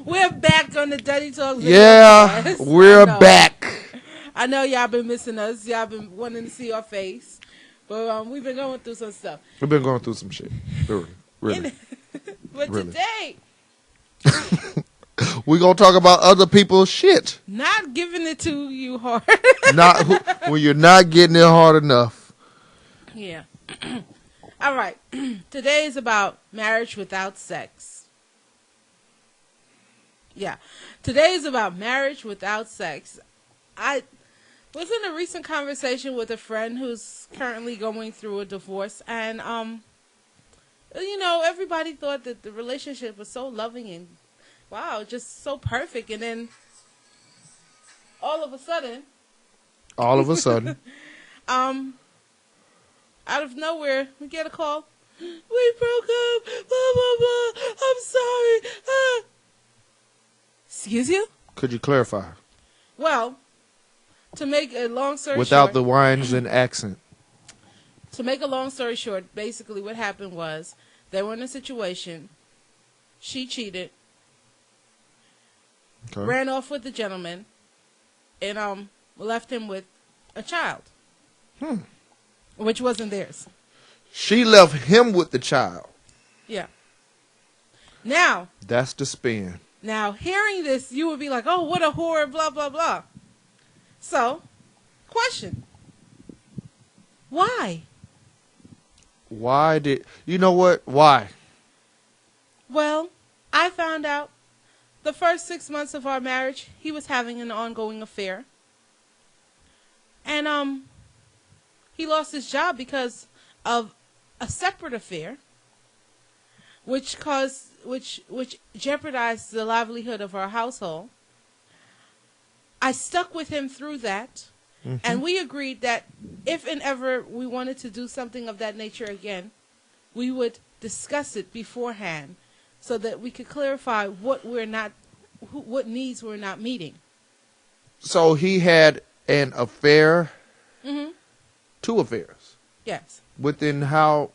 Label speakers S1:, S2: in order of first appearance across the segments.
S1: We're back on the Dirty Talk video.
S2: Yeah, we're back.
S1: I know y'all been missing us. Y'all been wanting to see our face. But we've been going through some stuff.
S2: We've been going through some shit. Really.
S1: But
S2: really.
S1: Today,
S2: we're going to talk about other people's shit.
S1: Not giving it to you hard.
S2: Not when you're not getting it hard enough.
S1: Yeah. All right. Today is about marriage without sex. Yeah. Today is about marriage without sex. I was in a recent conversation with a friend who's currently going through a divorce, and everybody thought that the relationship was so loving and wow, just so perfect, and then all of a sudden, out of nowhere, we get a call. We broke up. Blah blah blah. I'm sorry. Excuse you?
S2: Could you clarify?
S1: Well, to make a long story
S2: without
S1: short,
S2: the whines and accent.
S1: To make a long story short, basically what happened was they were in a situation. She cheated, ran off with the gentleman, and left him with a child, which wasn't theirs.
S2: She left him with the child.
S1: Yeah. Now.
S2: That's the spin.
S1: Now, hearing this, you would be like, oh, what a whore, blah, blah, blah. So, question. Why?
S2: You know what? Why?
S1: Well, I found out the first 6 months of our marriage, he was having an ongoing affair. And, he lost his job because of a separate affair, which jeopardized the livelihood of our household. I stuck with him through that, and we agreed that if and ever we wanted to do something of that nature again, we would discuss it beforehand so that we could clarify what needs we're not meeting. So
S2: he had an affair, 2 affairs.
S1: Yes.
S2: Within how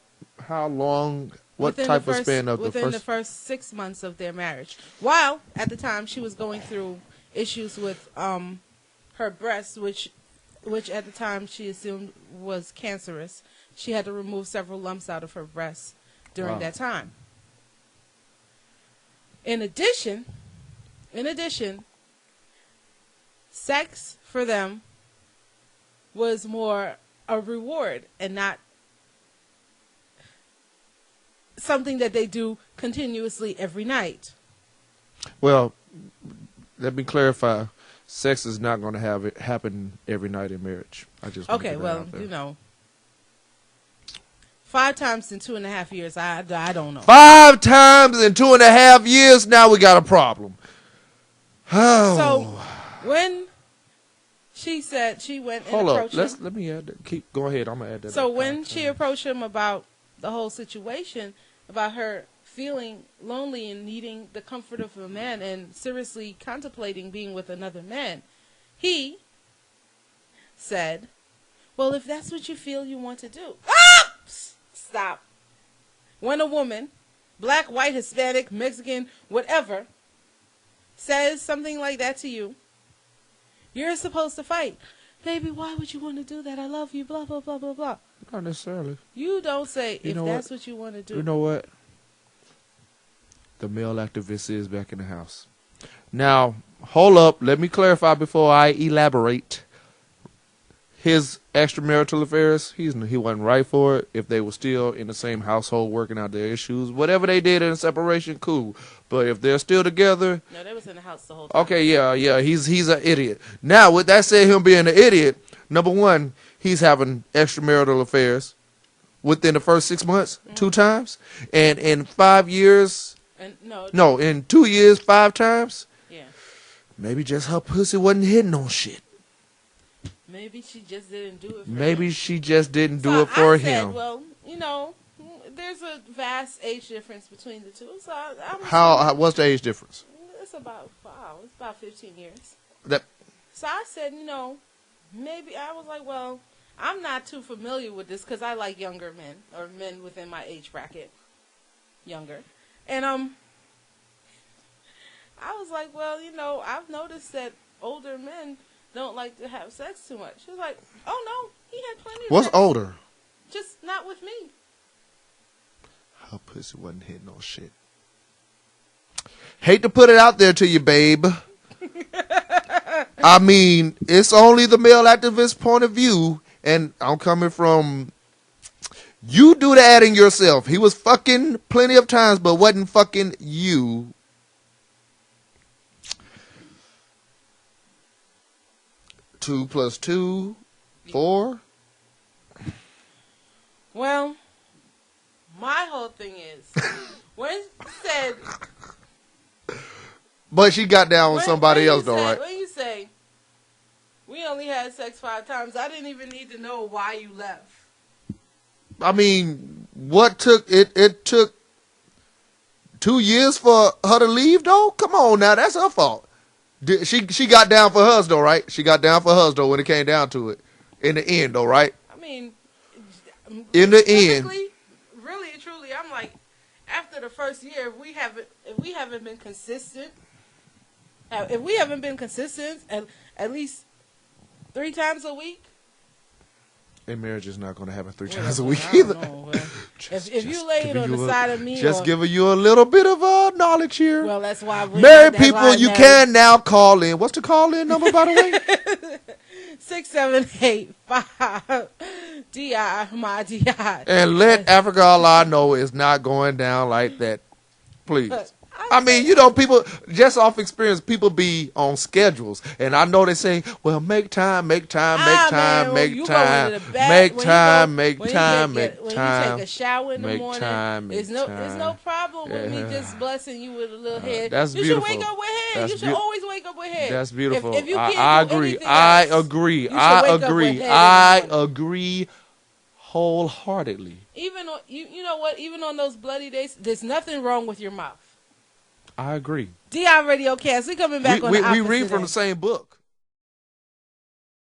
S2: long? What type of span of the first?
S1: Within the first 6 months of their marriage. While at the time she was going through issues with her breast, which at the time she assumed was cancerous. She had to remove several lumps out of her breast during that time. In addition, sex for them was more a reward and not something that they do continuously every night.
S2: Well, let me clarify. Sex is not going to have it happen every night in marriage. I just
S1: okay. Well, 5 times in 2.5 years. I don't know.
S2: 5 times in 2.5 years. Now we got a problem. Oh.
S1: So when she said she went and approached him.
S2: Let me add that. Go ahead. I'm gonna add that.
S1: So when she approached him about the whole situation, about her feeling lonely and needing the comfort of a man and seriously contemplating being with another man, he said, well, if that's what you feel you want to do. Ah! Stop. When a woman, black, white, Hispanic, Mexican, whatever, says something like that to you, you're supposed to fight. Baby, why would you want to do that? I love you, blah, blah, blah, blah, blah.
S2: Not necessarily.
S1: You don't say, if that's what you want to do.
S2: You know what? The male activist is back in the house. Now, hold up. Let me clarify before I elaborate. His extramarital affairs, he wasn't right for it. If they were still in the same household working out their issues, whatever they did in separation, cool. But if they're still together...
S1: No, they was in the house the whole time.
S2: Okay, yeah, he's an idiot. Now, with that said, him being an idiot, number one, he's having extramarital affairs within the first 6 months, 2 times. And in 5 years... No, in 2 years, 5 times?
S1: Yeah.
S2: Maybe just her pussy wasn't hitting on shit.
S1: Maybe she just didn't do it for him.
S2: Maybe she just didn't do it for him.
S1: Said, well, there's a vast age difference between the two. So
S2: what's the age difference?
S1: It's about 15 years. So I said, maybe I was like, well, I'm not too familiar with this because I like younger men or men within my age bracket, younger. And I was like, well, I've noticed that older men don't like to have sex too much. She was like, oh no, he had plenty of
S2: What's
S1: sex.
S2: older?
S1: Just not with me.
S2: Her pussy wasn't hitting no shit. Hate to put it out there to you, babe. I mean, it's only the male activist point of view, and I'm coming from, you do the adding yourself. He was fucking plenty of times, but wasn't fucking you. Two plus two, 4.
S1: Well, my whole thing is, when you said...
S2: But she got down with somebody else, though, right?
S1: When you say, we only had sex 5 times, I didn't even need to know why you left.
S2: I mean, what took it? It took 2 years for her to leave, though. Come on, now that's her fault. She got down for hers, though, right? She got down for hers, though, when it came down to it. In the end, though, right?
S1: I mean,
S2: in the end,
S1: really and truly, I'm like, after the first year, if we haven't been consistent, at least 3 times a week.
S2: A marriage is not going to happen 3 times a week either.
S1: If you lay it on the side of me,
S2: just giving you a little bit of knowledge here.
S1: Well, that's why
S2: married people, you can now call in. What's the call in number, by the way?
S1: 678-5 DI my DI.
S2: And let Africa Allah know it's not going down like that, please. I mean, people, just off experience, people be on schedules. And I know they say, well, make time.
S1: When you take a shower in the morning, there's no problem with me just blessing you with a little head.
S2: That's
S1: you
S2: beautiful.
S1: Should wake up with head. You should always wake up with head.
S2: That's beautiful.
S1: If you
S2: I agree. I agree wholeheartedly.
S1: Even on, you know what? Even on those bloody days, there's nothing wrong with your mouth.
S2: I agree.
S1: DIRadioCast. We coming back on the opposite
S2: we read from the same book.